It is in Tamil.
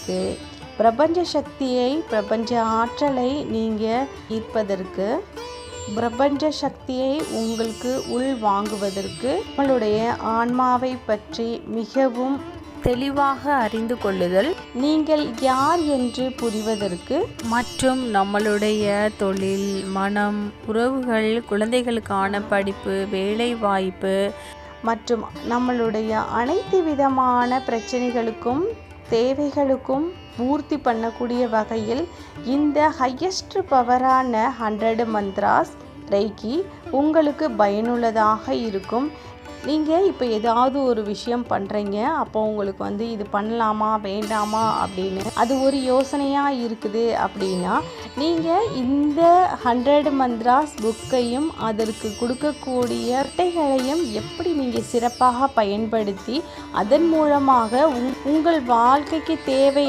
பெறுவதற்கு, பிரபஞ்ச சக்தியை, பிரபஞ்ச ஆற்றலை நீங்கள் ஈர்ப்பதற்கு, பிரபஞ்ச சக்தியை உங்களுக்கு உள் வாங்குவதற்கு, உங்களுடைய ஆன்மாவை பற்றி மிகவும் தெளிவாக அறிந்து கொள்ளுதல், நீங்கள் யார் என்று புரிவதற்கு, மற்றும் நம்மளுடைய தொழில், மனம், உறவுகள், குழந்தைகளுக்கான படிப்பு, வேலை வாய்ப்பு மற்றும் நம்மளுடைய அனைத்து விதமான பிரச்சனைகளுக்கும் தேவைகளுக்கும் பூர்த்தி பண்ணக்கூடிய வகையில் இந்த ஹையஸ்ட் பவரான 100 மந்த்ராஸ் ரெய்கி உங்களுக்கு பயனுள்ளதாக இருக்கும். நீங்கள் இப்போ ஏதாவது ஒரு விஷயம் பண்ணுறீங்க, அப்போ உங்களுக்கு இது பண்ணலாமா வேண்டாமா அப்படின்னு அது ஒரு யோசனையாக இருக்குது அப்படின்னா, நீங்கள் இந்த 100 மந்த்ராஸ் புக்கையும் அதற்கு கொடுக்கக்கூடிய அட்டைகளையும் எப்படி நீங்கள் சிறப்பாக பயன்படுத்தி அதன் மூலமாக உங்கள் வாழ்க்கைக்கு தேவை